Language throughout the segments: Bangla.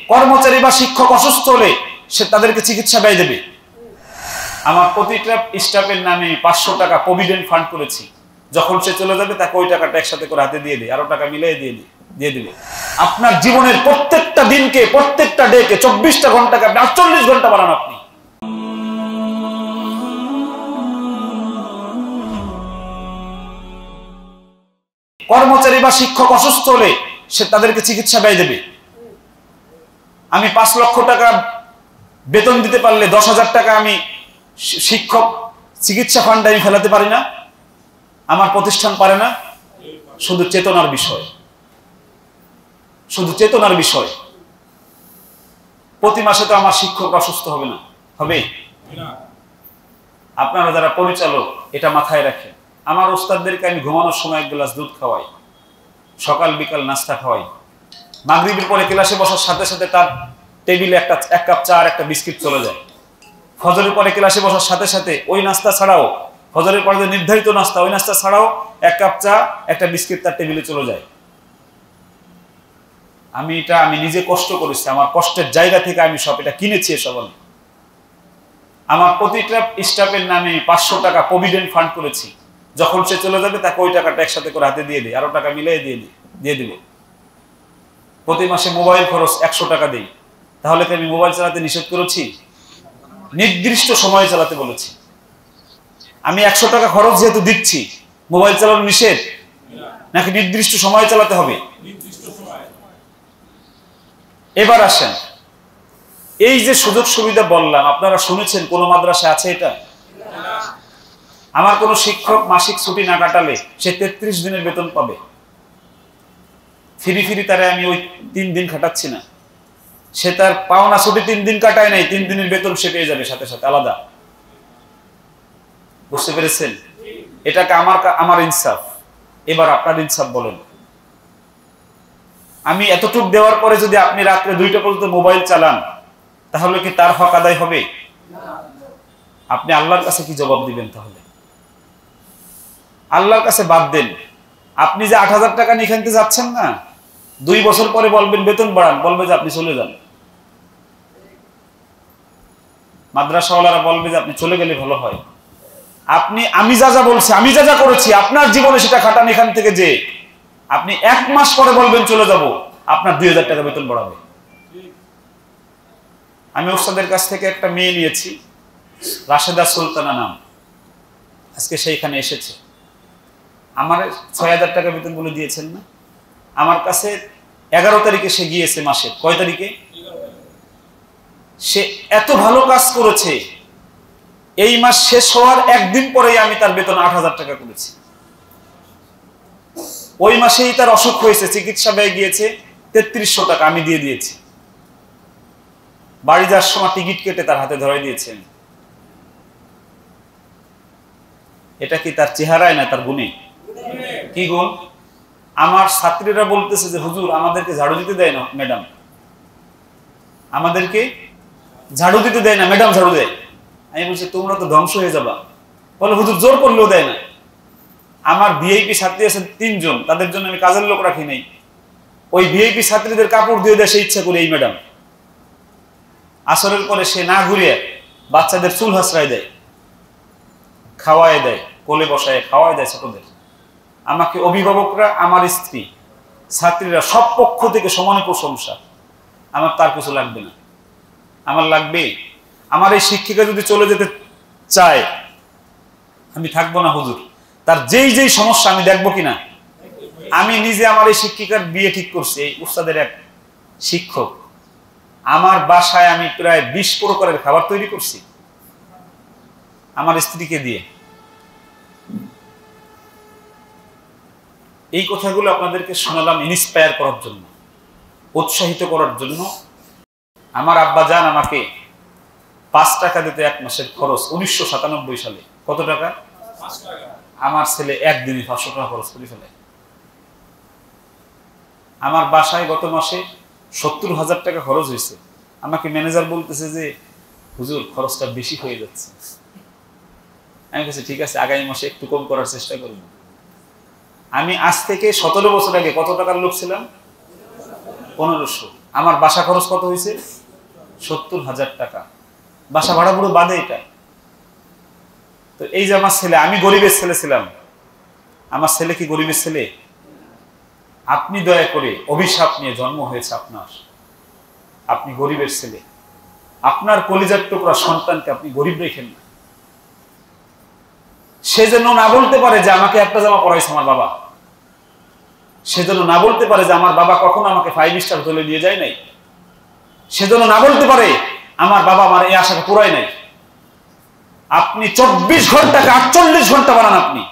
কর্মচারী বা শিক্ষক অসুস্থ হলে সে তাদেরকে চিকিৎসা ব্যয় দেবে। আমার প্রতিটা স্টাফের নামে 500 টাকা প্রভিডেন্ট ফান্ড করেছি। যখন সে চলে যাবে তাকে ওই টাকাটা একসাথে করে হাতে দিয়ে দিই, আরো টাকা মিলিয়ে দিয়ে দিবে। আপনার জীবনের প্রত্যেকটা দিনকে, প্রত্যেকটা ডেকে 24টা ঘন্টাকে আপনি 48 ঘন্টা বানান। আপনি কর্মচারী বা শিক্ষক অসুস্থ হলে সে তাদেরকে চিকিৎসা ব্যয় দেবে। আমি 5 লক্ষ টাকা বেতন দিতে পারলে 10,000 টাকা আমি শিক্ষক চিকিৎসা ফান্ডে আমি ফেলাতে পারি না? আমার প্রতিষ্ঠান পারে না? শুধু চেতনার বিষয়, শুধু চেতনার বিষয়। প্রতি মাসে তো আমার শিক্ষক অসুস্থ হবে না, হবে? আপনারা যারা পরিচালক এটা মাথায় রাখেন। আমার ওস্তাদদেরকে আমি ঘুমানোর সময় 1 গ্লাস দুধ খাওয়াই, সকাল বিকাল নাস্তা খাওয়াই। মাগরিবের পরে ক্লাসে বসার সাথে সাথে তার টেবিলে এক কাপ চা আর একটা বিস্কিট চলে যায়। ফজরের পরে ক্লাসে বসার সাথে সাথে ওই নাস্তা ছাড়াও, ফজরের পরে যে নির্ধারিত নাস্তা, ওই নাস্তা ছাড়াও 1 কাপ চা একটা বিস্কিট তার টেবিলে চলে যায়। আমি নিজে কষ্ট করেছি, আমার কষ্টের জায়গা থেকে আমি সব এটা কিনেছি। এসব আমার প্রতিটা স্টাফের নামে 500 টাকা প্রভিডেন্ট ফান্ড করেছি। যখন সে চলে যাবে তাকে ওই টাকাটা একসাথে করে হাতে দিয়ে দিই, আরো টাকা মিলিয়ে দিয়ে দিব। প্রতি মাসে মোবাইল খরচ 100 টাকা দিই। তাহলে কি আমি মোবাইল চালাতে নিষেধ করেছি? নির্দিষ্ট সময়ে চালাতে বলেছি। আমি 100 টাকা খরচ যেহেতু দিচ্ছি, মোবাইল চালানো নিষেধ নাকি নির্দিষ্ট সময়ে চালাতে হবে? এবার আসেন, এই যে সুযোগ সুবিধা বললাম, আপনারা শুনেছেন কোন মাদ্রাসা আছে এটা? আমার কোন শিক্ষক মাসিক ছুটি না কাটালে সে 33 দিনের বেতন পাবে। ফিরি তারে আমি ওই 3 দিন খাটাচ্ছি না। সে তার পাওনা ছুটি 3 দিন কাটায় নাই, 3 দিনের বেতন সে পেয়ে যাবে সাথে সাথে আলাদা। বুঝতে পেরেছেন? এটাকে আমার ইনসাফ। এবার আপনার ইনসাফ বলেন। আমি এতটুক দেওয়ার পরে যদি আপনি রাত্রে 2টা পর্যন্ত মোবাইল চালান, তাহলে কি তার হক আদায় হবে? আপনি আল্লাহর কাছে কি জবাব দিবেন? তাহলে আল্লাহর কাছে বাদ দেন। আপনি যে 8,000 টাকা নিয়ে এখান থেকে যাচ্ছেন না, 2 বছর পরে বলবেন বেতন বাড়ান, বলবে যে আপনি চলে যান। মাদ্রাসাওয়ালারা বলবে যে আপনি চলে গেলে ভালো হয়। আমি যা বলছি, আমি যা করেছি, আপনার জীবনে সেটা খাটান। এখান থেকে যে আপনি 1 মাস পরে বলবেন চলে যাব, আপনার 2,000 টাকা বেতন বাড়াবে। আমি ওস্তাদের কাছ থেকে একটা মেয়ে নিয়েছি, রাশেদা সুলতানা নাম। আজকে সেইখানে এসেছে। আমার 6,000 টাকা বেতন বলে দিয়েছেন না? আমার কাছে 11 তারিখে সে গিয়েছে, মাসের কয় তারিখে? সে এত ভালো কাজ করেছে, এই মাস শেষ হওয়ার 1 দিন পরেই আমি তার বেতন 8,000 টাকা করেছি। ওই মাসেই তার অসুখ হয়েছে, চিকিৎসা ব্যয় গিয়েছে 3300 টাকা আমি দিয়ে দিয়েছি। বাড়ি যাওয়ার সময় টিকিট কেটে তার হাতে ধরাই দিয়েছেন। এটা কি তার চেহারায় না তার গুণে? কি গুণ? আমার ছাত্রীরা বলতেছে যে হুজুর আমাদেরকে ঝাড়ু দিতে দেয় না ম্যাডাম, আমাদেরকে ঝাড়ু দিতে দেয় না, ম্যাডাম ঝাড়ু দেয়। আমি বলছি তোমরা তো ধ্বংস হয়ে যাবা। বলে হুজুর জোর করলেও দেয় না। আমার ভিআইপি ছাত্রী আছে 3 জন, তাদের জন্য আমি কাজের লোক রাখি নাই। ওই ভিআইপি ছাত্রীদের কাপড় দিয়ে দেয় সে ইচ্ছা করে এই ম্যাডাম। আসরের পরে সে না ঘুরিয়ে বাচ্চাদের চুল হাসরায় দেয়, খাওয়ায় দেয়, কোলে বসায় খাওয়ায় দেয় ছোটদের। আমাকে অভিভাবকরা, আমার স্ত্রী, ছাত্রীরা সব পক্ষ থেকে সমান প্রশংসা। আমার তার কিছু লাগবে না। আমার লাগবে, আমার এই শিক্ষিকা যদি চলে যেতে চায় আমি থাকবো না হুজুর। তার যেই সমস্যা আমি দেখবো কিনা। আমি নিজে আমার এই শিক্ষিকার বিয়ে ঠিক করছি, এই উস্তাদের এক শিক্ষক। আমার বাসায় আমি প্রায় 20 প্রকারের খাবার তৈরি করছি আমার স্ত্রীকে দিয়ে। এই কথাগুলো আপনাদেরকে শোনালাম ইন্সপায়ার করার জন্য, উৎসাহিত করার জন্য। আমার আব্বা জান আমাকে 5 টাকা দিতে 1 মাসের খরচ 1997 সালে। কত টাকা? 5 টাকা। আমার ছেলে একদিনে 500 টাকা খরচ করে ফেলে। আমার বাসায় গত মাসে 70,000 টাকা খরচ হয়েছে। আমাকে ম্যানেজার বলতেছে যে হুজুর খরচটা বেশি হয়ে যাচ্ছে। আমি বলছি ঠিক আছে, আগামী মাসে একটু কম করার চেষ্টা করব। আমি আজ থেকে 17 বছর আগে কত টাকার লোক ছিলাম? 1500। আমার বাসা খরচ কত হয়েছে? 70,000 টাকা। বাসা ভাড়া পুরো বাদে এটা। তো এই যে আমার ছেলে, আমি গরিবের ছেলে ছিলাম, আমার ছেলে কি গরিবের ছেলে? আপনি দয়া করে, অভিশাপ নিয়ে জন্ম হয়েছে আপনার, আপনি গরিবের ছেলে, আপনার কলিজার টুকরা সন্তানকে আপনি গরিব রেখেন না। সে যেন না বলতে পারে যে আমাকে একটা জামা পরাইছে আমার বাবা, সে যেন না বলতে পারে যে আমার বাবা কখনো আমাকে 5 স্টার হোটেলে নিয়ে যায় নাই, সে যেন না বলতে পারে আমার বাবা আমার এই আশাকে পুরাই নাই। আপনি 24 ঘন্টাকে 48 ঘন্টা বানান। আপনি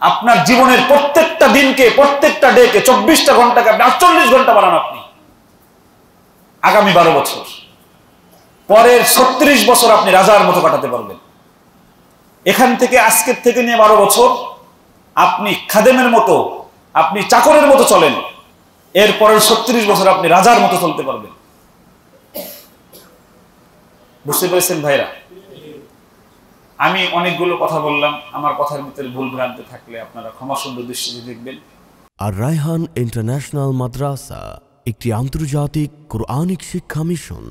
আপনার জীবনের প্রত্যেকটা দিনকে, প্রত্যেকটা ডেকে 24টা ঘন্টাকে আপনি 48 ঘন্টা বানান। আপনি আগামী 12 বছর, পরের 36 বছর আপনি রাজার মতো কাটাতে পারবেন। এখান থেকে, আজকের থেকে নিয়ে 12 বছর আপনি খাদেমের মতো, আপনি চাকরের মতো চলেন, এর পরের 36 বছর আপনি রাজার মতো চলতে পারবেন। বুঝতে পেরেছেন ভাইরা? আমি অনেকগুলো কথা বললাম, আমার কথার ভিতরে ভুল ভ্রান্তি থাকলে আপনারা ক্ষমা সুন্দর দৃষ্টিতে দেখবেন। আর রায়হান ইন্টারন্যাশনাল মাদ্রাসা একটি আন্তর্জাতিক কোরআনিক শিক্ষা মিশন।